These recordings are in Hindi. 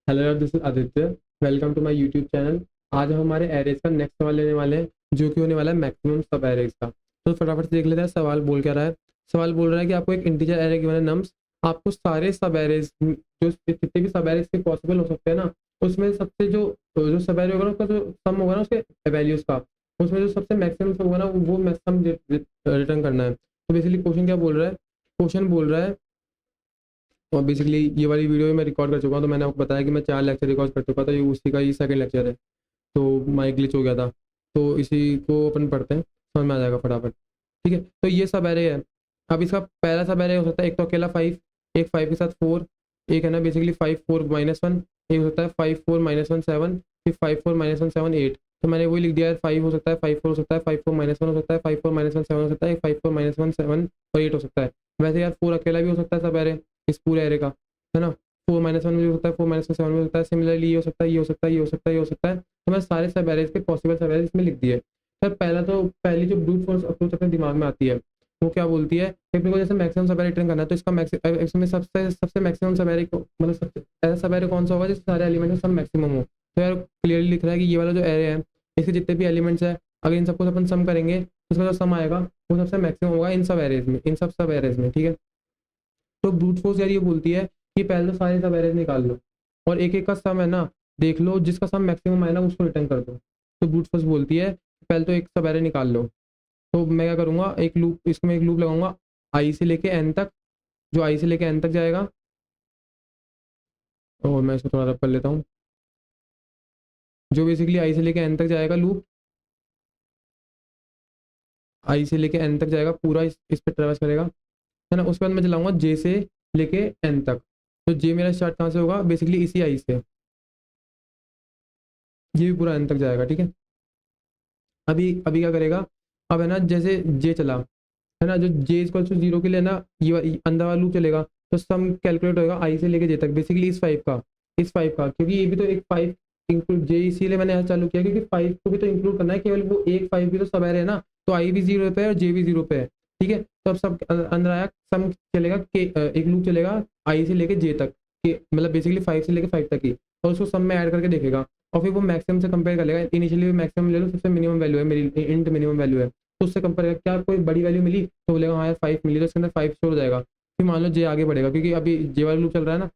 हेलो यार, this is Aditya. Welcome to my YouTube channel. आज हम हमारे एरेज का नेक्स्ट सवाल लेने वाले हैं, जो कि होने वाला है मैक्सिमम सब एरेज का। तो फटाफट से देख लेते हैं सवाल बोल क्या रहा है। सवाल बोल रहा है कि आपको एक इंटीजर एरे गिवन है नम्स। आपको सारे सब एरेज जो जितने भी सब एरेज के पॉसिबल हो सकते हैं ना, उसमें सबसे जो जो सब एरे होगा ना, उसका जो सम होगा ना उसके वैल्यूज का, उसमें जो सबसे मैक्सिमम होगा ना वो मैक्सिमम रिटर्न करना है। तो बेसिकली क्वेश्चन क्या बोल रहा है? क्वेश्चन बोल रहा है, और बेसिकली ये वाली वीडियो भी मैं रिकॉर्ड कर चुका हूँ। तो मैंने आपको बताया कि मैं 4 लेक्चर रिकॉर्ड कर चुका था, ये उसी का ये सेकंड लेक्चर है। तो माइक ग्लिच हो गया था। तो इसी को अपन पढ़ते हैं, समझ में आ जाएगा फटाफट। ठीक है, तो ये सब एरे है। अब इसका पहला सब एरे हो सकता है एक तो अकेला 5, एक 5 के साथ 4, एक है ना बेसिकली 5 4 -1, एक हो सकता है 5 4 -1 7, फिर 5 4 -1 7 8। तो मैंने वही लिख दिया है, 5 हो सकता है, 5 4 हो सकता है, 5 4 -1 हो सकता है, 5 4 -1 7 हो सकता है, 5 4 -1 7 और 8 हो सकता है। वैसे यार 4 अकेला भी हो सकता है सब एरे, इस पूरे एरे का, है ना। 4 -1 भी हो सकता है, 4 -1 7 भी हो सकता है। सिमिलरली ये हो सकता है, ये हो सकता है, ये हो सकता है, ये हो सकता है। तो मैं सारे सब एरेज के पॉसिबल सब एरेज इसमें लिख दिए। सर पहली जो ब्रूट फोर्स अप्रोच अपने दिमाग में आती है, वो क्या बोलती है कि अपने को जैसे मैक्सिमम सब एरे रिटर्न करना है, तो इसका इसमें सबसे सबसे मैक्सिमम सब एरे मतलब सबसे ऐसा सब एरे कौन सा होगा जिससे सारे एलिमेंट में सब मैक्सिमम हो। तो यार क्लियरली लिख रहा है कि ये वाला जो एरे है, इसके जितने भी एलिमेंट्स है, अगर इन सबको अपन सम करेंगे तो उसका जो सम आएगा वो सबसे मैक्सिमम होगा इन सब एरेज में, इन सब एरेज में। ठीक है, तो ब्रूट फोर्स यार ये बोलती है कि पहले तो सारे सब एरेज निकाल लो, और एक एक का सम है ना देख लो, जिसका सम मैक्सिमम आए ना उसको रिटर्न कर दो। तो ब्रूट फोर्स बोलती है पहले तो एक सब एरे निकाल लो। तो मैं क्या करूँगा, एक लूप, इसमें एक लूप लगाऊंगा आई से लेके एन तक। जो आई से लेके एन तक जाएगा, और मैं इसको थोड़ा रब कर लेता हूँ। जो बेसिकली आई से लेके एन तक जाएगा लूप, आई से लेके एन तक जाएगा पूरा, इस पे ट्रेवर्स करेगा, है ना। उसके बाद मैं चलाऊंगा जे से लेके एन तक। तो जे मेरा स्टार्ट कहाँ से होगा, बेसिकली इसी आई से, ये भी पूरा एन तक जाएगा। ठीक है, अभी अभी क्या करेगा, अब है ना जैसे जे चला, है ना, जो जे इक्वल टू जीरो के लिए ना ये अंदर वाला लूप चलेगा। तो सम कैलकुलेट होगा आई से लेके जे तक, बेसिकली इस 5 का, क्योंकि ये भी तो एक 5 इंक्लूड जे, इसीलिए मैंने ऐसा चालू किया क्योंकि 5 को भी तो इंक्लूड करना है, केवल वो एक 5 भी तो सब है ना। तो आई भी 0 पे है और जे भी 0 पे है। ठीक है, तो अब सब अंदर आया, सम चलेगा के एक लूप चलेगा आई से लेके जे तक के, मतलब बेसिकली 5 से लेके 5 तक ही, और उसको सम में ऐड करके देखेगा। और फिर वो मैक्सिमम से कंपेयर कर लेगा, इनिशियली मैक्सिमम ले लो, सबसे मिनिमम वैल्यू है मेरी, इंट मिनिमम वैल्यू है, तो उससे कंपेयर क्या कोई बड़ी वैल्यू मिली तो बोलेगा हाँ यार 5 मिली, तो इसके अंदर 5 स्टोर हो जाएगा। फिर मान लो जे आगे बढ़ेगा, क्योंकि अभी जे वाला लूप चल रहा है ना,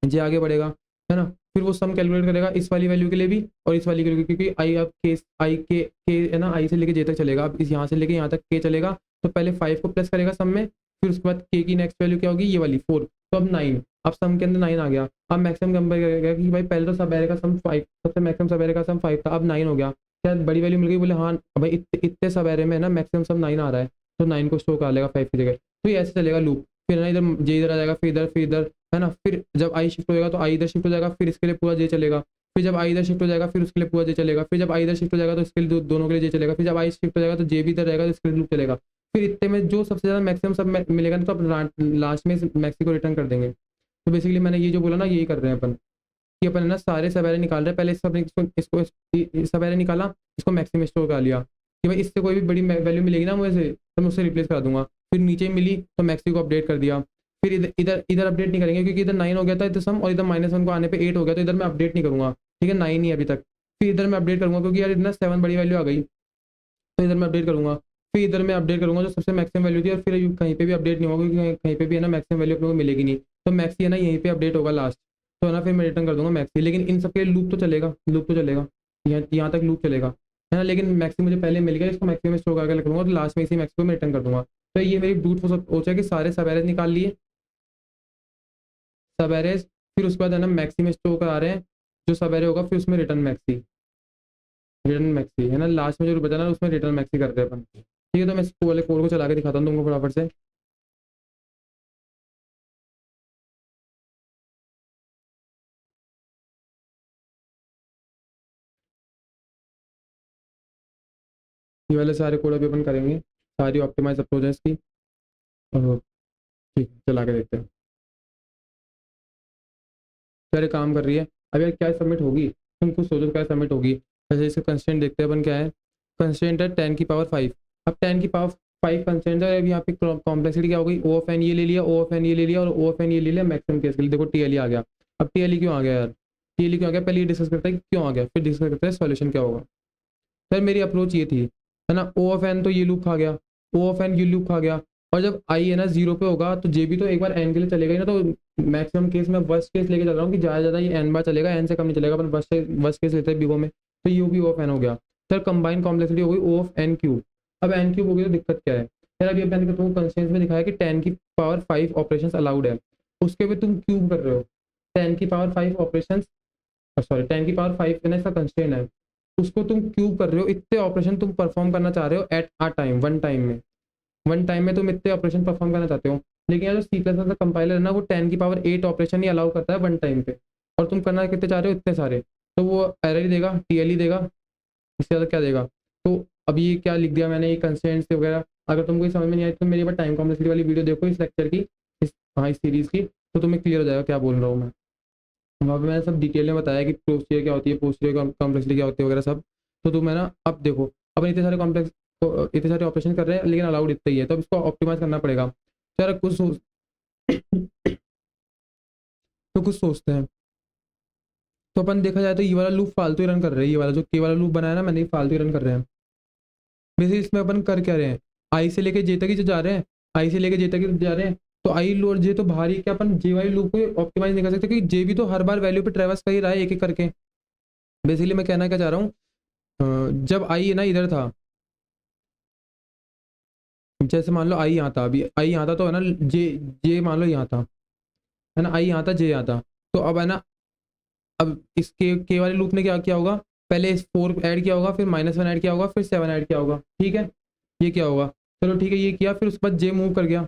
जे आगे बढ़ेगा, है ना। फिर वो सम कैलकुलेट करेगा इस वाली वैल्यू के लिए भी और इस वाली के लिए, क्योंकि आई अब के है ना, आई से लेके जे तक चलेगा। अब इस यहाँ से लेके यहाँ तक के चलेगा, तो पहले 5 को प्लस करेगा सम में, फिर उसके बाद के की नेक्स्ट वैल्यू क्या होगी, ये वाली 4। तो अब 9, अब सम के अंदर 9 आ गया। अब मैक्सिमम कंपेयर करेगा कि भाई पहले तो सब एरे का सम 5, सबसे मैक्सिमम सब एरे का सम 5 था, अब 9 हो गया, शायद बड़ी वैल्यू मिल गई, बोले हाँ भाई इतने सब एरे में ना मैक्सिमम सब 9 आ रहा है, तो 9 को स्टोर कर लेगा 5 की जगह। तो ये ऐसे चलेगा लूप। फिर ना इधर जे इधर आ जाएगा, फिर इधर, है ना। फिर जब आई शिफ्ट हो जाएगा तो आई इधर शिफ्ट हो जाएगा, फिर इसके लिए पूरा जे चलेगा। फिर जब आई इधर शिफ्ट हो जाएगा फिर उसके लिए पूरा जे चलेगा। फिर जब आई इधर शिफ्ट हो जाएगा तो इसके लिए दोनों के लिए जे चलेगा। फिर जब आई शिफ्ट हो जाएगा तो जे भी इधर रहेगा तो इसके लिए लूप चलेगा। फिर इतने में जो सबसे ज़्यादा मैक्सिमम सब मिलेगा ना, तो अब लास्ट में मैक्सी को रिटर्न कर देंगे। तो बेसिकली मैंने ये जो बोला ना, यही कर रहे हैं अपन, कि अपन है ना सारे सवेरे निकाल रहे हैं। पहले सब इसको सवेरे निकाला, इसको मैक्सिमम स्टोर कर लिया कि भाई इससे कोई भी बड़ी वैल्यू मिलेगी ना मुझे, तो मैं उससे रिप्लेस करा दूंगा। फिर नीचे मिली तो मैक्सी को अपडेट कर दिया। फिर इधर इधर इधर अपडेट नहीं करेंगे, क्योंकि इधर 9 हो गया था इधर सम, और इधर -1 को आने पे 8 हो गया, तो इधर मैं अपडेट नहीं करूंगा। ठीक है, 9 ही अभी तक। फिर इधर मैं अपडेट करूंगा, क्योंकि यार इधर 7 बड़ी वैल्यू आ गई, तो इधर मैं अपडेट करूंगा। फिर इधर मैं अपडेट करूंगा जो सबसे मैक्सिमम वैल्यू थी, और फिर कहीं पे भी अपडेट नहीं होगा, क्योंकि कहीं पे भी है ना मैक्सिमम वैल्यू अपने को मिलेगी नहीं। तो मैक्सी है ना यहीं पे अपडेट होगा लास्ट, तो है ना फिर मैं रिटर्न कर दूंगा मैक्सी। लेकिन इन सबके लूप तो चलेगा, यहाँ तक लूप चलेगा, है ना। लेकिन मैक्सी मुझे पहले मिल गया, इसको मैक्सी में स्टोर करके रख लूंगा, तो लास्ट में इसी मैक्सी को मैं रिटर्न कर दूंगा। तो ये मेरी ब्रूट फोर्स अप्रोच है कि सारे सब एरेज निकाल लिए, सब एरेज, फिर उसके बाद है ना मैक्सी में स्टोर करा रहे हैं, जो सब एरे होगा फिर उसमें रिटर्न मैक्सी, है ना। लास्ट में जो बचा ना उसमें रिटर्न मैक्सी करते हैं अपन। ठीक है, तो मैं इस वाले कोड को चला के दिखाता हूँ तुमको फटाफट से। ये वाले सारे कोड अभी अपन करेंगे, सारी ऑप्टिमाइज अप्रोचेस की। और ठीक है, चला के देखते हैं। सारे काम कर रही है। अब यार क्या सबमिट होगी, तुम कुछ सोचो क्या सबमिट होगी। जैसे इसका कंस्टेंट देखते हैं अपन, क्या है कंस्टेंट है 10 की पावर 5। अब 10 की पावर 5 कंस्टेंट है। अब यहाँ पे कॉम्प्लेक्सिटी क्या हो गई, ओ ऑफ एन ये ले लिया, ओ ऑफ एन ये ले लिया, और ओ ऑफ एन ये ले लिया मैक्सिमम केस के लिए, देखो टी एल आ गया। अब टीएलई क्यों आ गया यार, टीएलई क्यों आ गया, पहले ये डिस्कस करते हैं कि क्यों आ गया, फिर डिस्कस करते हैं सॉल्यूशन क्या होगा। सर मेरी अप्रोच ये थी, है ना, ओ ऑफ एन तो ये लूप खा गया, ओ ऑफ एन ये लूप खा गया, और जब आई है ना 0 पे होगा तो जे भी तो एक बार एन के लिए चलेगा ही ना, तो मैक्सिमम केस में वर्स्ट केस लेके चल रहा हूँ कि ज़्यादा ज़्यादा ये एन बार चलेगा, एन से कम नहीं चलेगा, अपन वर्स्ट केस लेते हैं बिगो में, तो ये भी ओ ऑफ एन हो गया। सर कंबाइन कॉम्प्लेक्सिटी हो गई ओ ऑफ एन क्यूब। अब एन क्यूब हो गई तो दिक्कत क्या है, सर अभी मैंने तुमको कंस्ट्रेंट्स में दिखाया कि 10 की पावर 5 ऑपरेशन अलाउड है, उसके भी तुम क्यूब कर रहे हो, 10 की पावर 5 ऑपरेशन, सॉरी 10 की पावर 5 है ना इसका कंस्ट्रेंट है, उसको तुम क्यूब कर रहे हो, इतने ऑपरेशन तुम परफॉर्म करना चाह रहे हो at a time, one time में तुम इतने ऑपरेशन परफॉर्म करना चाहते हो। लेकिन यार जो सी प्लस का कंपाइलर है ना वो 10 की पावर 8 ऑपरेशन ही अलाउ करता है वन टाइम पे, और तुम करना कितने चाह रहे हो इतने सारे, तो वो एरर ही देगा, टीएल ही देगा, इससे ज़्यादा क्या देगा। तो अब ये क्या लिख दिया मैंने, ये कंस्ट्रेंट्स वगैरह, अगर तुमको ये समझ में नहीं आई तो मेरी बार टाइम कॉम्प्लेक्सिटी वाली वीडियो देखो इस लेक्चर की, इस सीरीज़ की, तो तुम्हें क्लियर हो जाएगा क्या बोल रहा हूँ मैं। वहाँ पे मैंने सब डिटेल में बताया कि प्रोसीजर क्या होती है, पोस्टीरियर कॉम्प्लेक्सिटी क्या होती है वगैरह सब। तो तुम है ना, अब देखो अपन इतने सारे कॉम्प्लेक्स, इतने सारे ऑपरेशन कर रहे हैं लेकिन अलाउड इतना ही है, तो अब इसको ऑप्टिमाइज करना पड़ेगा। यार कुछ सोच तो कुछ सोचते हैं, तो अपन देखा जाए तो ये वाला लूप फालतू ही रन कर रहे हैं, ये वाला जो के वाला लूप बनाया ना मैंने, ये फालतू ही रन कर रहे हैं। वैसे इसमें अपन कर क्या रहे हैं, आई से लेके जे तक ही जो जा रहे हैं, आई से लेके जे तक ही जा रहे हैं, तो आई और जे तो बाहर ही, क्या अपन जे वाली लूप को ऑप्टिमाइज नहीं कर सकते, क्योंकि जे भी तो हर बार वैल्यू पे ट्रेवर्स कर ही रहा है एक एक करके। बेसिकली मैं कहना क्या चाह रहा हूँ, जब आई है ना इधर था, जैसे मान लो आई यहाँ था, अभी आई यहाँ था तो है ना, जे जे मान लो यहाँ था, है ना, आई यहाँ था जे यहाँ था, तो अब है ना, अब इस के वाले लूप ने क्या किया होगा, पहले इस 4 ऐड किया होगा, फिर -1 ऐड किया होगा, फिर 7 ऐड किया होगा, ठीक है, ये क्या होगा, चलो ठीक है ये किया, फिर उसके बाद जे मूव कर गया,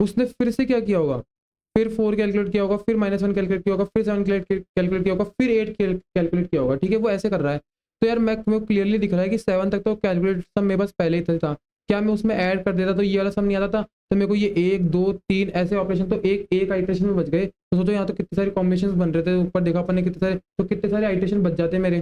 उसने फिर से क्या किया होगा, फिर 4 कैलकुलेट किया होगा, फिर -1 कैलकुलेट किया होगा, फिर 7 कैलकुलेट किया होगा, फिर 8 कैलकुलेट किया होगा, ठीक है, वो ऐसे कर रहा है। तो यार मैं मेरे को क्लियरली दिख रहा है कि 7 तक तो कैलकुलेट सम मेरे पास पहले ही था, क्या मैं उसमें ऐड कर देता तो ये वाला सम नहीं आता था, तो मेरे को ये 1 2 3 ऐसे ऑपरेशन तो एक एक आइट्रेशन में बच गए, तो सोचो यहाँ तो कितने सारे कॉम्बिनेशन बन रहे थे, ऊपर देखा अपन ने कितने सारे, तो कितने सारे आइट्रेशन बच जाते हैं मेरे,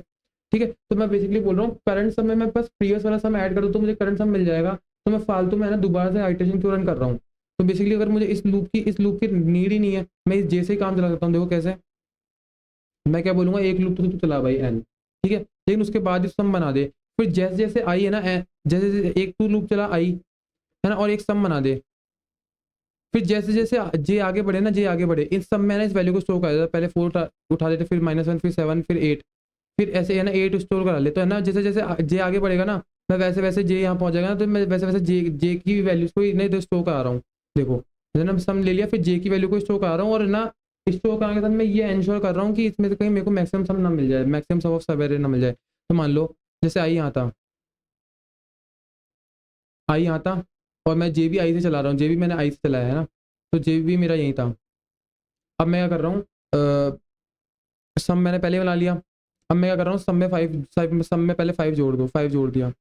ठीक है। तो मैं बेसिकली बोल रहा हूँ करंट सम में मैं बस प्रीवियस वाला सम ऐड कर दूँ तो मुझे करंट सम मिल जाएगा, तो मैं फालतू में है ना दोबारा से आइट्रेशन क्यों रन कर रहा हूँ। तो बेसिकली अगर मुझे इस लूप की नीड ही नहीं है, मैं इस जे से ही काम चला सकता हूँ, देखो कैसे, मैं क्या बोलूँगा, एक लूप तो तू चला भाई एन, ठीक है, लेकिन उसके बाद ही सम बना दे, फिर जैसे जैसे आई है ना, जैसे जैसे एक तू लूप चला आई, है ना, और एक सम बना दे, फिर जैसे जैसे जे आगे बढ़े ना, जे आगे बढ़े, इस सब में ना इस वैल्यू को स्टोर कर देता, पहले 4 उठा देते, फिर -1 फिर 7 फिर 8, फिर ऐसे है ना 8 स्टोर करा ले, तो है ना जैसे जैसे जे आगे बढ़ेगा ना, मैं वैसे वैसे जे यहाँ पहुँच जाएगा ना, तो मैं वैसे वैसे जे जे की वैल्यूज को नहीं इधर स्टोर करा रहा हूँ, देखो जैसे ना सम ले लिया, फिर जे की वैल्यू को स्टोर करा रहा हूँ, और ना स्टोर कराने के साथ मैं ये इंश्योर कर रहा हूँ कि इसमें से कहीं मेरे को मैक्सिमम सम ना मिल जाए, मैक्सिमम सम ऑफ सब एरर ना मिल जाए। तो मान लो जैसे आई यहाँ था, आई यहाँ था, और मैं जे भी आई से चला रहा हूँ, जे भी मैंने आई से चलाया है ना, तो जे भी मेरा यहीं था। अब मैं क्या कर रहा हूँ, सम मैंने पहले बना लिया, अब मैं क्या कर रहा हूँ, सम में 5 सम में पहले 5 जोड़ दो, 5 जोड़ दिया,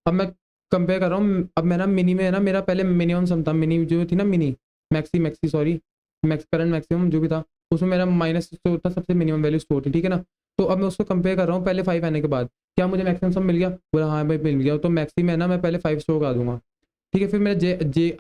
अब मैं कंपेयर कर रहा हूँ, अब मैं ना मिनी में है ना, मेरा पहले मिनिमम सम था, मिनी जो थी ना, mini maxi maxi sorry max current maximum जो भी था, उसमें मेरा माइनस स्टोर था, सबसे मिनिमम वैल्यू स्टोर थी, ठीक है ना। तो अब मैं उसको कंपेयर कर रहा हूँ पहले 5 आने के बाद, क्या मुझे मैक्सिमम सम मिल गया, बोला हाँ भाई मिल गया, तो मैक्सी में है ना मैं पहले 5 स्टोर कर दूंगा, ठीक है, फिर मेरा जे जे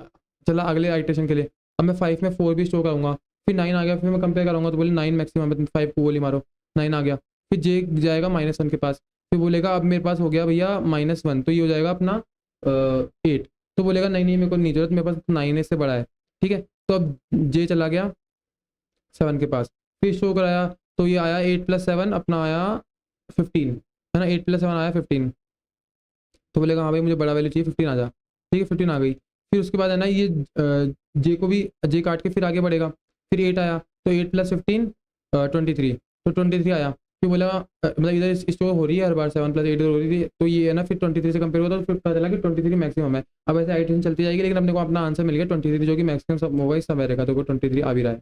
चला अगले आइट्रेशन के लिए, अब मैं 5 में 4 भी स्टोर करूँगा, फिर 9 आ गया, फिर मैं कंपेयर करूँगा तो बोले 9 मैक्सिमम, 5 को गोली मारो, 9 आ गया, फिर जे जाएगा -1 के पास, फिर बोलेगा अब मेरे पास हो गया भैया -1, तो ये हो जाएगा अपना 8, तो बोलेगा नहीं नहीं मेरे को नहीं जरूरत, मेरे पास 9 से बड़ा है, ठीक है। तो अब जे चला गया 7 के पास, फिर शो कराया, तो ये आया 8 + 7 अपना आया 15, है ना, 8 + 7 आया 15, तो बोलेगा हाँ भाई मुझे बड़ा वैल्यू चाहिए 15 आ जा, ठीक है 15 आ गई, फिर उसके बाद है ना ये जे को भी जे काट के फिर आगे बढ़ेगा, फिर 8 आया, तो 8 + 15 23, तो 23 आया, फिर बोला मतलब इधर स्टोर हो रही है हर बार 7 + 8 हो रही थी, तो ये है ना फिर 23 से कंपेयर होता, तो फिर पता चला कि 23 मैक्सिमम है। अब ऐसे आइट्रेशन चलती जाएगी, लेकिन अपने को अपना आंसर मिल गया 23, जो कि मैक्सिमम सब होगा इस सब एरे का, तो 23 आ भी रहा है,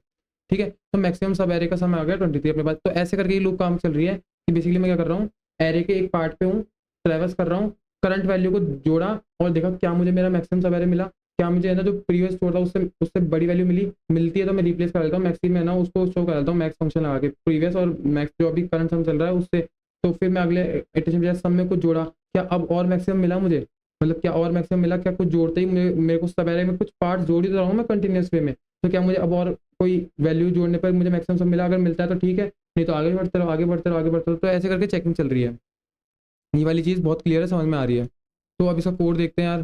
ठीक है, तो मैक्सिमम सब एरे का समय आ गया 23 अपने पास। तो ऐसे करके ये लूप काम चल रही है कि बेसिकली मैं क्या कर रहा हूँ, एरे के एक पार्ट पे हूँ, ट्रेवर्स कर रहा हूँ, करंट वैल्यू को जोड़ा और देखा क्या मुझे मेरा मैक्सिमम सब एरे मिला, क्या मुझे है ना जो प्रीवियस स्टोर था उससे उससे बड़ी वैल्यू मिलती है, तो मैं रिप्लेस कर लेता हूँ मैक्सी में, ना उसको शो कर लेता हूँ मैक्स फंक्शन लगा के, प्रीवियस और मैक्स जो अभी करंट सम चल रहा है उससे, तो फिर मैं अगले इटरेशन सम में कुछ जोड़ा, क्या अब और मैक्सिमम मिला मुझे, मतलब क्या और मैक्सिमम मिला, क्या कुछ जोड़ते ही मेरे को सब एरे में कुछ पार्ट जोड़ ही तो रहा हूँ मैं कंटिन्यूस वे में, तो क्या मुझे अब और कोई वैल्यू जोड़ने पर मुझे मैक्सिमम सम मिला, अगर मिलता है तो ठीक है, नहीं तो आगे बढ़ते रहो, आगे बढ़ते रहो, आगे बढ़ते रहो। तो ऐसे करके चेकिंग चल रही है। ये वाली चीज़ बहुत क्लियर है, समझ में आ रही है। तो अब इसका कोड देखते हैं यार।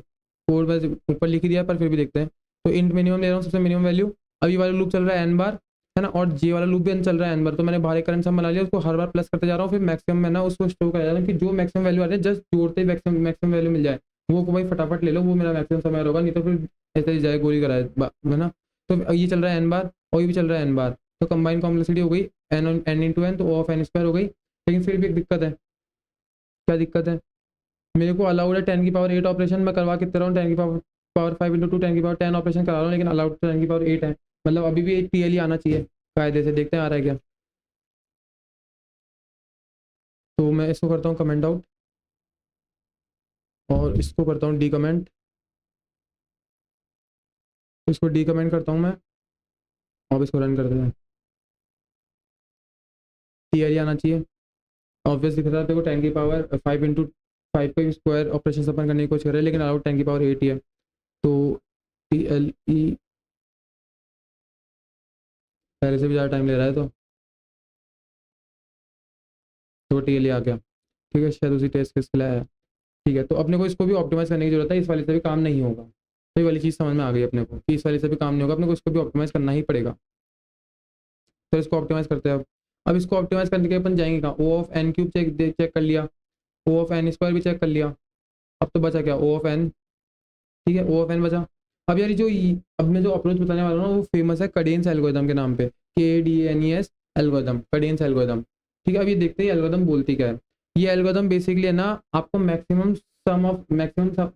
कोड बस ऊपर लिख ही दिया पर फिर भी देखते हैं। तो इंट मिनिमम ले रहा हूँ, सबसे मिनिमम वैल्यू। अभी वाला लूप चल रहा है एन बार, है ना, और जे वाला लूप भी चल रहा है एन बार। तो मैंने बाहर एक करंट सम बना लिया, उसको हर बार प्लस करते जा रहा हूँ, फिर मैक्सिमम में ना उसको स्टोर कर जा रहा हूँ कि जो मैक्सिमम वैल्यू आ रही है जस्ट जोड़ते ही मैक्सिमम मैक्सिमम वैल्यू मिल जाए, वो को भाई फटाफट ले लो, वो मेरा मैक्सिमम समय होगा, नहीं तो फिर ऐसे ही जाए गोली कराए, है ना। तो ये चल रहा है एन बार और ये भी चल रहा है एन बार। तो कंबाइन कॉम्प्लेक्सिटी हो गई एन इंटू एन, तो ओ ऑफ एन स्क्वायर हो गई। लेकिन फिर भी एक दिक्कत है। क्या दिक्कत है? मेरे को अलाउड है 10 की पावर 8 ऑपरेशन, मैं करवा कितना रहा हूँ 10 की पावर 5 इंटू 2 10 की पावर 10 ऑपरेशन करा रहा हूँ, लेकिन अलाउड तो 10 की पावर 8 है। मतलब अभी भी टी एल ही आना चाहिए कायदे से। देखते हैं आ रहा है क्या। तो मैं इसको करता हूँ कमेंट आउट और इसको करता हूँ डी कमेंट। इसको डी कमेंट करता हूँ मैं, और इसको रन करते हैं। टी एल ही आना चाहिए। ऑब्वियस दिख रहा है देखो 10 की पावर 5 इंटू 5 का स्क्वायर ऑपरेशन अपन करने की कोशिश कर रहे हैं, लेकिन अलाउड 10 की पावर 8 ही है। तो टी एल ई पहले से भी ज़्यादा टाइम ले रहा है, तो टी एल ई आ गया। ठीक है, शायद उसी टेस्ट केस के लिए आया। ठीक है, तो अपने को इसको भी ऑप्टिमाइज करने की जरूरत है, इस वाले से भी काम नहीं होगा। तो ये वाली चीज़ समझ में आ गई अपने को कि इस वाले से भी काम नहीं होगा, अपने को इसको भी ऑप्टिमाइज करना ही पड़ेगा। तो इसको ऑप्टिमाइज करते हैं अब इसको ऑप्टिमाइज करने के अपन जाएंगे कहाँ, ओ ऑफ एन क्यूब चेक कर लिया, ओ ऑफ एन स्क्वायर भी चेक कर लिया। अब तो बचा क्या, ओ ऑफ एन। ठीक है, ओ ऑफ एन बचा। अब यार अब मैं जो अप्रोच बताने वाला हूँ ना, वो फेमस है कडेंस एल्गोरिथम के नाम पे, KDNES एल्गोरिथम, कडेंस एल्गोरिथम। ठीक है, अब ये देखते हैं एल्गोरिथम बोलती क्या है। ये एल्गोरिथम बेसिकली है ना, आपको मैक्सिमम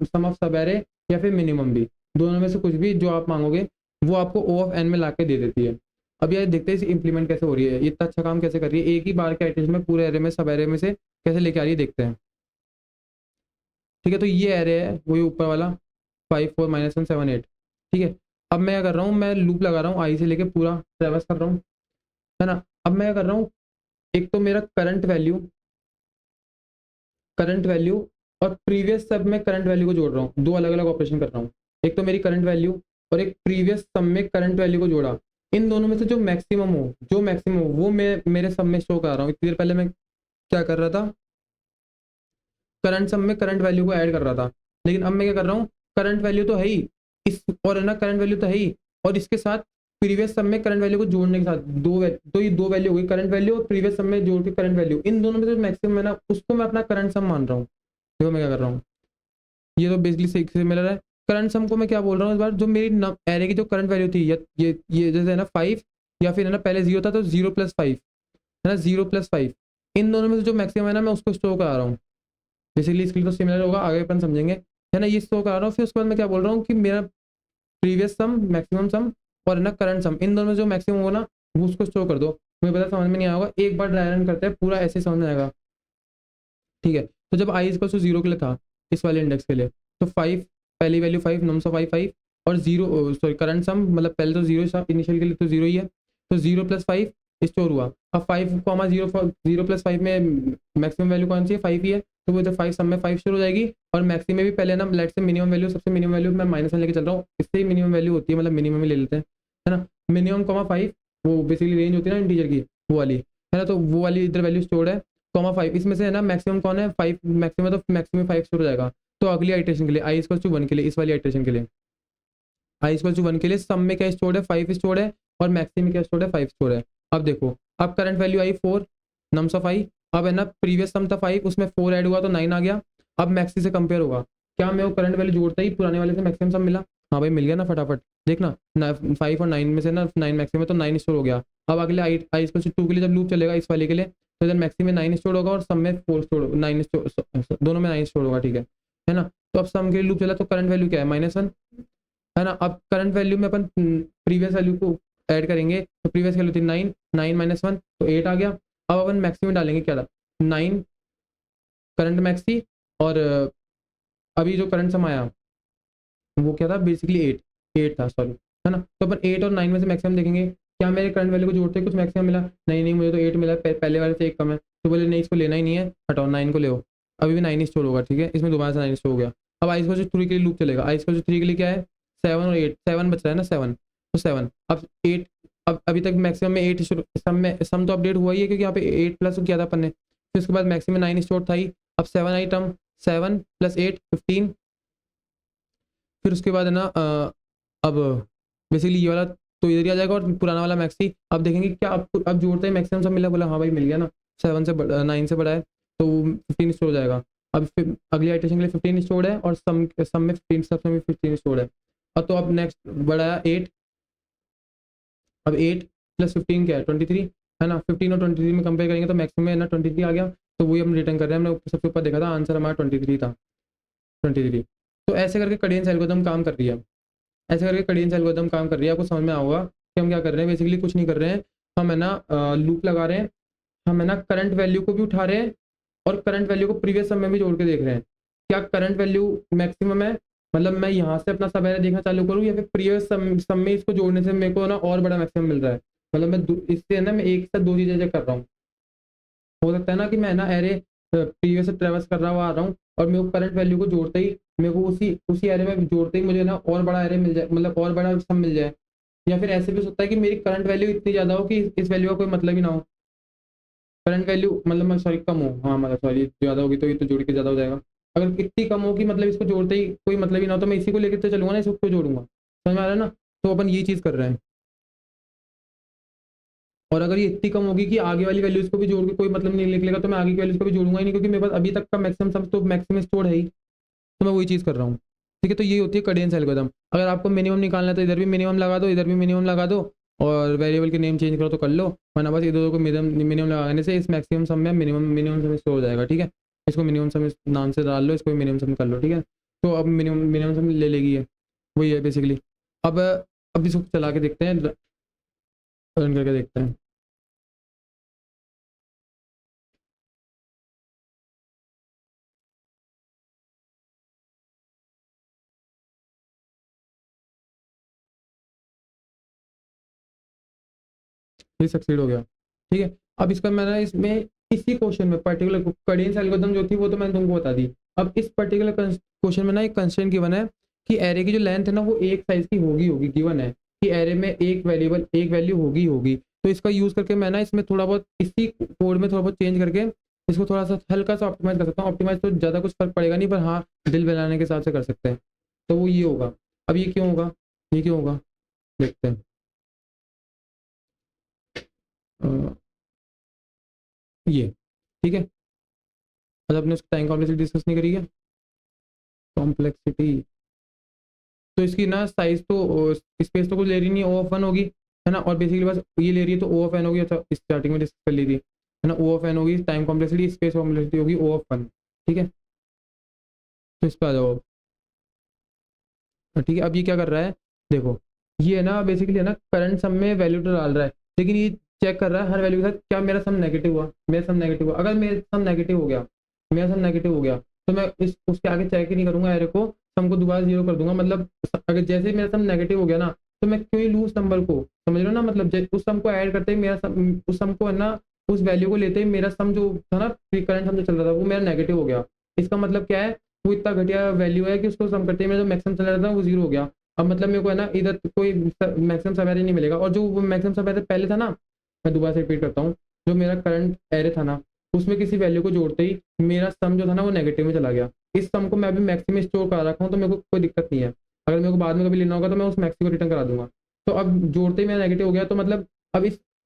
सम ऑफ सब एरे या फिर मिनिमम भी, दोनों में से कुछ भी जो आप मांगोगे वो आपको ओ ऑफ एन में ला के दे देती है। अब यार देखते हैं इसे इंप्लीमेंट कैसे हो रही है, ये इतना अच्छा काम कैसे कर रही है, एक ही बार के आइटरेशन में पूरे एरे में सब एरे में से कैसे लेके आ रही है, देखते हैं। ठीक है, तो ये एरे है वही ऊपर वाला 5 4 -1 7 8। ठीक है, अब मैं क्या कर रहा हूँ, मैं लूप लगा रहा हूँ आई से लेके पूरा ट्रेवर्स कर रहा हूँ, है ना। अब मैं क्या कर रहा हूँ, एक तो मेरा करंट वैल्यू और प्रीवियस सब में करंट वैल्यू को जोड़ रहा हूँ, दो अलग अलग ऑपरेशन कर रहा हूँ। एक तो मेरी करंट वैल्यू और एक प्रीवियस सब में करंट वैल्यू को जोड़ा। इन दोनों में से जो मैक्सिमम हो वो मैं मेरे सब में शो कर रहा हूँ। इतनी देर पहले मैं क्या कर रहा था, करंट सम में करंट वैल्यू को ऐड कर रहा था, लेकिन अब मैं क्या कर रहा हूँ, करंट वैल्यू तो है ही इस, और है ना करंट वैल्यू तो है ही, और इसके साथ प्रीवियस सम में करंट वैल्यू को जोड़ने के साथ तो ये दो वैल्यू हो गई, करंट वैल्यू और प्रीवियस सम में जोड़ के करंट वैल्यू, इन दोनों में जो मैक्सिमम है ना उसको मैं अपना करंट सम मान रहा हूँ। देखो मैं क्या कर रहा हूँ, ये तो बेसिकली सिमिलर है। करंट सम को मैं क्या बोल रहा हूँ इस बार, जो मेरी एरे की जो करंट वैल्यू थी, ये जैसे है ना 5, या फिर है ना पहले 0 था तो 0 + 5, है ना 0 + 5, इन दोनों में से जो मैक्सिमम है ना मैं उसको स्टोर करा रहा हूँ। बेसिकली इसके लिए तो सिमिलर होगा, आगे अपन समझेंगे, है ना। ये स्टोर करा रहा हूँ, फिर उसके बाद मैं क्या बोल रहा हूँ कि मेरा प्रीवियस सम, मैक्सिमम सम और ना करंट सम, इन दोनों में जो मैक्सिमम होगा ना वो उसको स्टोर कर दो। मुझे पता समझ में नहीं आएगा, एक बार ड्राई रन करते हैं पूरा ऐसे समझ में आएगा। ठीक है, तो जब आई इक्वल टू 0 के लिए था, इस वाले इंडेक्स के लिए, तो 5, पहली वैल्यू 5, नम्स ऑफ 5 5, और 0 सॉरी करंट सम, मतलब पहले तो 0 इनिशियल के लिए तो 0 ही है, तो 0 + 5 स्टोर हुआ। अब 5, 0 + 5 में मैक्सिमम वैल्यू कौन सी है, 5 ही है, तो वो जब 5 सम में 5 शुरू हो जाएगी, और मैक्सिमम में भी पहले ना लेट से मिनिमम वैल्यू, सबसे मिनिमम वैल्यू मैं -1 लेके चल रहा हूँ, इससे ही मिनिमम वैल्यू होती है, मतलब मिनिमम ही ले लेते हैं, है ना। मिनिमम 5, वो बेसिकली रेंज होती है ना इंटीजर की, वो वाली, है ना। तो वो वाली इधर वैल्यू स्टोर्ड है, 5, इसमें से है ना मैक्सिमम कौन है, 5 मैक्सिमम, तो मैक्सिमम 5 शुरू हो जाएगा। तो अगली आइट्रेशन के लिए i = 1 के लिए, इस वाली आइट्रेशन के लिए i = 1 के लिए सम में क्या स्टोर्ड है, 5 स्टोर्ड है, और मैक्सिमम में क्या स्टोर्ड है, 5 स्टोर्ड है। अब देखो, अब current value I 4, norms of I, अब है ना प्रीवियस सम था 5, उसमें 4 ऐड हुआ तो 9 आ गया। अब मैक्सी से कंपेयर होगा, क्या मैं वो करंट वैल्यू जोड़ता ही पुराने वाले से मैक्सिमम सम मिला, हाँ भाई मिल गया ना फटाफट। देखना 5 और 9 में से ना 9 मैक्सिमम है, तो 9 स्टोर हो गया। अब अगले i = 2 के लिए जब लूप चलेगा इस वाले के लिए, तो इधर मैक्सिमम में 9 स्टोर होगा और सम में 4 स्टोर, 9 स्टोर, दोनों में 9 स्टोर होगा। ठीक है ना। तो अब सम के लिए लूप चला तो करंट वैल्यू क्या है, -1, है ना। अब करंट वैल्यू में अपन प्रीवियस वैल्यू को ऐड करेंगे, तो प्रीवियस वैल्यू थी 9, 9 -1 तो 8 आ गया। अब अपन मैक्सिमम डालेंगे, क्या था 9 करंट मैक्सी, और अभी जो करंट सम आया वो क्या था, बेसिकली 8 था, सॉरी, है ना। तो अपन 8 और 9 में से मैक्सिमम देखेंगे, क्या मेरे करंट वैल्यू को जोड़ते कुछ मैक्सिमम मिला, नहीं नहीं, मुझे तो 8 मिला, पहले वाले से 1 कम है, तो बोले नहीं इसको लेना ही नहीं है, हटाओ 9 को ले, अभी भी 9 स्टोर होगा। ठीक है, इसमें दोबारा से 9 स्टोर हो गया। अब i = 3 के लिए लूप चलेगा, i = 3 के लिए क्या है, 7 और 8, 7 बच रहा है ना, 7, तो 7, अब 8 अब अभी तक मैक्सिमम में 8 सम तो अपडेट हुआ ही है, क्योंकि यहाँ पे 8 प्लस किया था अपन ने। फिर उसके बाद मैक्सिमम 9 स्टोर था ही। अब 7 आई टर्म, 7 + 8 15। फिर उसके बाद है ना अब बेसिकली ये वाला तो इधर ही आ जाएगा, और पुराना वाला मैक्सी अब देखेंगे क्या अब जोड़ते हैं मैक्सिमम सब मिला, बोला हाँ भाई मिल गया ना, 7 से 9 से बड़ा है तो 15 स्टोर हो जाएगा। अब फिर अगली आइटेशन के लिए 15 स्टोर है, और सम में 15, सब में 15 स्टोर है। अब तो अब नेक्स्ट बड़ा है 8। अब 8 + 15 क्या है 23, है ना। 15 और 23 में कंपेयर करेंगे तो मैक्सिमम है ना 23 आ गया, तो वही हम रिटर्न कर रहे हैं। हमने सबसे ऊपर देखा था आंसर हमारा 23 था, 23। तो ऐसे करके कडेंस एल्गोरिथम काम कर रही है। ऐसे करके कडेंस एल्गोरिथम काम कर रही है। आपको समझ में आऊगा कि हम क्या कर रहे हैं। बेसिकली कुछ नहीं कर रहे हैं, हम है ना लूप लगा रहे हैं। हम है ना करंट वैल्यू को भी उठा रहे हैं, और करंट वैल्यू को प्रीवियस सम में भी जोड़ के देख रहे हैं, क्या करंट वैल्यू मैक्सिमम है। मतलब मैं यहाँ से अपना सब एरर देखना चालू करूँ, या फिर प्रीवियस सम में इसको जोड़ने से मेरे को ना और बड़ा मैक्सिमम मिल रहा है। मतलब मैं इससे है ना मैं एक साथ दो चीज़ें चेक कर रहा हूँ। हो सकता है ना कि मैं ना एरे प्रीवियस से ट्रेवर्स कर रहा हुआ आ रहा हूँ, और मेरे को करंट वैल्यू को जोड़ते ही मेरे को उसी उसी एरे में जोड़ते ही मुझे ना और बड़ा एरे मिल जाए, मतलब और बड़ा सम मिल जाए। या फिर ऐसे भी हो सकता है कि मेरी करंट वैल्यू इतनी ज़्यादा हो कि इस वैल्यू का कोई मतलब ही ना हो। करंट वैल्यू मतलब मैं सॉरी कम हो, हाँ मतलब सॉरी ज़्यादा होगी तो ये तो जोड़ के ज़्यादा हो जाएगा। अगर इतनी कम हो कि मतलब इसको जोड़ते ही कोई मतलब ही ना हो, तो मैं इसी को लेकर तो चलूंगा ना, इसको क्यों जोड़ूंगा। समझ में आ रहा है ना। तो अपन ये चीज़ कर रहे हैं। और अगर ये इतनी कम होगी कि आगे वाली वैल्यूज को भी जोड़ के कोई मतलब नहीं निकलेगा, तो मैं आगे की वैल्यूज को भी जोड़ूंगा ही नहीं, क्योंकि मेरे पास अभी तक का मैक्सिमम सम तो मैक्सिमम स्टोर है ही। तो मैं वही चीज़ कर रहा हूँ। ठीक है, तो ये होती है कडेंस एल्गोरिथम। अगर आपको मिनिमम निकालना है तो इधर भी मिनिमम लगा दो, इधर भी मिनिमम लगा दो, और वेरिएबल के नेम चेंज करो तो कर लो, वरना बस इधर को मिनिमम लगाने से इस मैक्सिमम सम में मिनिमम मिनिमम सम स्टोर हो जाएगा। ठीक है, इसको मिनिमम सम नाम से डाल लो, इसको मिनिमम सम कर लो। ठीक है, तो अब मिनिमम मिनिमम सम ले लेगी है, वही है बेसिकली। अब अब इसको चला के देखते हैं, रन करके देखते हैं। ये सक्सीड हो गया। ठीक है, अब इसका मैंने इसमें इसी क्वेश्चन में पर्टिकुलर कडेंस एल्गोरिथम जो थी वो तो मैंने तुमको बता दी। अब इस पर्टिकुलर क्वेश्चन में ना एक कंस्ट्रेंट गिवन है कि एरे की जो लेंथ है ना वो एक साइज की होगी होगी गिवन है कि एरे में एक वेरिएबल एक वैल्यू होगी होगी। तो इसका यूज करके मैं ना इसमें थोड़ा बहुत इसी कोड में थोड़ा बहुत चेंज करके इसको थोड़ा सा हल्का सा ऑप्टिमाइज कर सकता हूँ। ऑप्टिमाइज तो ज़्यादा कुछ फर्क पड़ेगा नहीं, पर हाँ दिल बनाने के हिसाब से कर सकते हैं। तो वो ये होगा। अब ये क्यों होगा, ये क्यों होगा देखते हैं। अ, ये ठीक है। आज आपने उसकी टाइम कॉम्प्लेक्सिटी डिस्कस नहीं करी है। कॉम्प्लेक्सिटी तो इसकी ना साइज तो स्पेस तो कुछ ले रही नहीं, O(n) होगी, है ना। और बेसिकली बस ये ले रही है तो O(n) होगी। अच्छा स्टार्टिंग में डिस्कस कर ली थी, है ना। O(n) होगी टाइम कॉम्प्लेक्सिटी, स्पेस कॉम्प्लेक्सिटी होगी O(n). ठीक है, तो इस पर आ जाओ। ठीक है, अब ये क्या कर रहा है देखो, ये है ना बेसिकली है ना करंट सम में वैल्यू तो डाल रहा है, लेकिन ये चेक कर रहा है हर वैल्यू के साथ क्या मेरा सम नेगेटिव हुआ, मेरा सम नेगेटिव हुआ। अगर मेरा सम नेगेटिव हो गया, मेरा सम नेगेटिव हो गया, तो मैं इस उसके आगे चेक ही नहीं करूंगा एरे को, सम को दोबारा जीरो कर दूंगा। मतलब अगर जैसे ही मेरा सम नेगेटिव हो गया ना, तो मैं क्यों ही लूँ उस नंबर को, समझ रहे हो ना। मतलब उस सम को ऐड करते ही मेरा सम, उस सम को है ना उस वैल्यू को लेते ही मेरा सम जो था ना करंट सम जो चल रहा था वो मेरा नेगेटिव हो गया। इसका मतलब क्या है, वो इतना घटिया वैल्यू है कि उसको सम करते ही मेरा जो मैक्सिमम चल रहा था वो जीरो हो गया। अब मतलब मेरे को है ना इधर कोई मैक्सिमम सब एरे नहीं मिलेगा, और जो मैक्सिमम सब एरे पहले था ना, मैं दोबारा से रिपीट करता हूँ, जो मेरा करंट एरे था ना उसमें किसी वैल्यू को जोड़ते ही मेरा सम जो था ना वो नेगेटिव में चला गया। इस सम को मैं अभी मैक्सिमम स्टोर करा रखा हूँ, तो मेरे को कोई दिक्कत नहीं है। अगर मेरे को बाद में कभी लेना होगा तो मैं उस मैक्सी को रिटर्न करा दूंगा। तो अब जोड़ते ही मेरा नेगेटिव हो गया, तो मतलब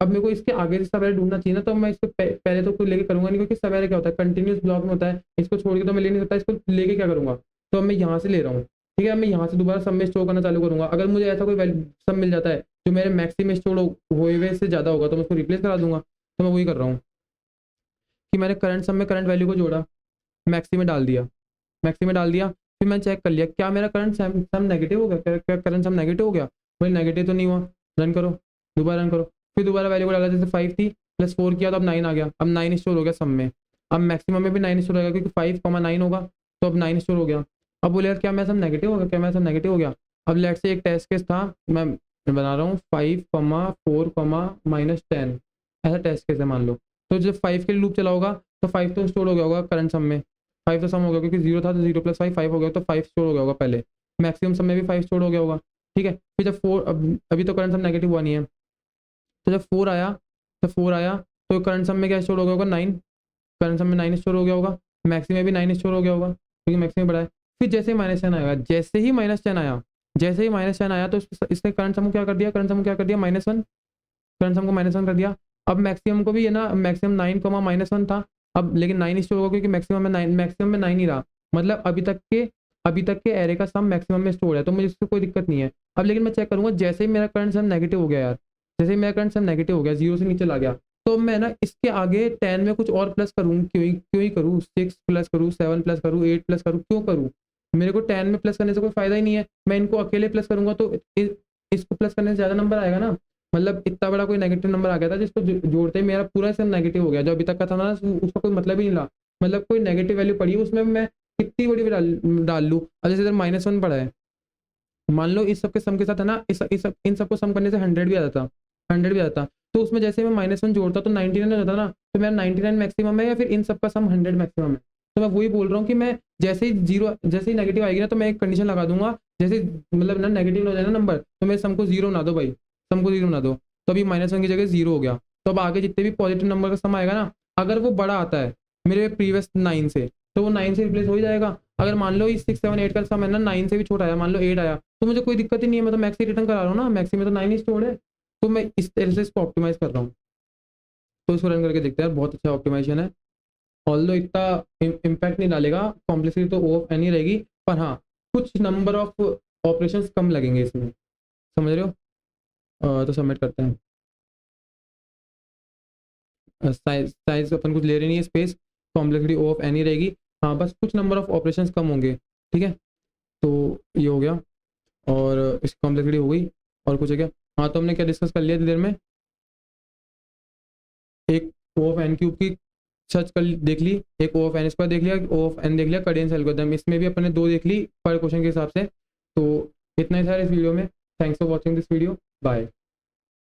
अब मेरे को इसके आगे से सब एरे ढूंढना चाहिए ना। तो मैं इसको पहले तो कुछ लेके करूंगा नहीं, क्योंकि सब एरे क्या होता है कंटिन्यूस ब्लॉक में होता है, इसको छोड़ के तो मैं ले नहीं सकता, इसको लेके क्या करूंगा। तो अब मैं यहाँ से ले रहा हूँ। ठीक है, मैं यहाँ से दोबारा सब में स्टोर करना चालू करूंगा। अगर मुझे ऐसा कोई सब मिल जाता है जो मेरे मैक्सिमम स्टोर हुए हुए से ज़्यादा होगा, तो मैं उसको रिप्लेस करा दूंगा। तो मैं वही कर रहा हूँ कि मैंने करंट सम में करंट वैल्यू को जोड़ा, मैक्सी में डाल दिया, मैक्सी में डाल दिया। फिर मैंने चेक कर लिया क्या मेरा करंट सम नेगेटिव हो गया, क्या करंट सम नेगेटिव हो गया। भाई नेगेटिव तो नहीं हुआ। रन करो, दोबारा रन करो। फिर दोबारा वैल्यू को डाला, जैसे 5 थी +4 किया तो अब 9 आ गया। अब 9 स्टोर हो गया सम में। अब मैक्सिमम में भी 9 स्टोर हो गया, क्योंकि 5,9 होगा तो अब 9 स्टोर हो गया। अब बोले यार क्या मेरा सम नेगेटिव हो गया, क्या मेरा सम नेगेटिव हो गया। अब लेट से एक टेस्ट केस था, मैं बना रहा हूँ 5,4, -10, ऐसा टेस्ट केस है मान लो। तो जब 5 के लिए लूप चला होगा तो 5 तो स्टोर हो गया होगा करंट सम में। 5 तो सम हो गया, क्योंकि 0 था तो 0 + 5 5 हो गया, तो 5 स्टोर हो गया होगा पहले। मैक्सिमम सम में भी 5 स्टोर हो गया होगा। ठीक है, फिर जब 4 अभी तो करंट सम नेगेटिव हुआ नहीं है, तो जब 4 आया तो करंट सम में क्या स्टोर हो गया होगा 9, करंट सम में 9 स्टोर हो गया होगा, मैक्सी में भी 9 स्टोर हो गया होगा क्योंकि मैक्सी में बड़ा है। फिर जैसे ही -10 आएगा, जैसे ही -10 आया तो इसने करंट सम को क्या कर दिया, -1, करंट सम को -1 कर दिया। अब मैक्सिमम को भी है ना, मैक्सिमम 9 -1 था, अब लेकिन 9 स्टोर होगा क्योंकि मैक्सिमम में 9 ही रहा, मतलब अभी तक के एरे का सम मैक्सिमम में स्टोर है, तो मुझे इससे कोई दिक्कत नहीं है। अब लेकिन मैं चेक करूंगा जैसे ही मेरा करंट सम नेगेटिव हो गया यार, जैसे ही मेरा करंट सम नेगेटिव हो गया, 0 से नीचे ला गया, तो मैं ना इसके आगे 10 में कुछ और प्लस करूँ, क्यों ही करूँ, 6 प्लस करूँ, 7 प्लस करूँ, 8 प्लस करूँ, क्यों करूँ? मेरे को 10 में प्लस करने से कोई फायदा ही नहीं है। मैं इनको अकेले प्लस करूंगा तो इसको प्लस करने से ज़्यादा नंबर आएगा ना। मतलब इतना बड़ा कोई नेगेटिव नंबर आ गया था जिसको जोड़ते ही मेरा पूरा सम नेगेटिव हो गया, जो अभी तक का था ना उसका कोई मतलब ही नहीं रहा। मतलब कोई नेगेटिव वैल्यू पड़ी उसमें मैं कितनी बड़ी भी डाल लूँ। अब जैसे इधर -1 पड़ा है, मान लो इस सबके सम के साथ है ना, इन सबको सम करने से 100 भी आ जाता, 100 भी आ जाता, तो उसमें जैसे मैं -1 जोड़ता तो 99 हो जाता ना, तो मेरा 99 मैक्सिमम है या फिर इन सबका सम 100 मैक्सिमम है। तो मैं वही बोल रहा हूँ कि मैं जैसे ही नेगेटिव आएगी ना तो मैं एक कंडीशन लगा दूंगा, जैसे मतलब ना नेगेटिव हो जाए ना नंबर, तो मेरे सम को 0 ना दो भाई, सम को 0 ना दो, तो अभी -1 की जगह 0 हो गया। तो अब आगे जितने भी पॉजिटिव नंबर का सम आएगा ना, अगर वो बड़ा आता है मेरे प्रीवियस 9 से, तो वो 9 से रिप्लेस हो ही जाएगा। अगर मान लो इस 6 7 8 का सम है ना 9 से भी छोटा आया, मान लो 8 आया, तो मुझे कोई दिक्कत ही नहीं है, मैं तो मैक्स ही रिटर्न करा रहा हूँ ना, मैक्सी में तो 9 ही स्टोर्ड है। तो मैं इस तरह से इसको ऑप्टिमाइज कर रहा हूँ, तो इसको रन करके देखते हैं, बहुत अच्छा ऑप्टिमाइजेशन है। ऑल्दो इतना इम्पैक्ट नहीं डालेगा, कॉम्प्लेक्सिटी तो ओ ऑफ एन ही रहेगी, पर हाँ कुछ नंबर ऑफ ऑपरेशंस कम लगेंगे इसमें, समझ रहे हो? तो सबमिट करते हैं। साइज अपन कुछ ले रहे नहीं है, space, complexity O of N ही रहेगी। हाँ बस कुछ नंबर ऑफ ऑपरेशंस कम होंगे, ठीक है। तो ये हो गया और इसकी कॉम्प्लेक्सिटी हो गई। और कुछ है क्या? हाँ तो हमने क्या डिस्कस कर लिया इतनी देर में, एक ओ ऑफ एन क्यूब की सर्च कर देख ली, एक ओ ऑफ एन स्क्वायर देख लिया, ओ ऑफ एन देख लिया, कैडेंस एल्गोरिथम इसमें भी अपने 2 देख ली पर क्वेश्चन के हिसाब से। तो इतना ही था इस वीडियो में। Thanks for watching this video, bye.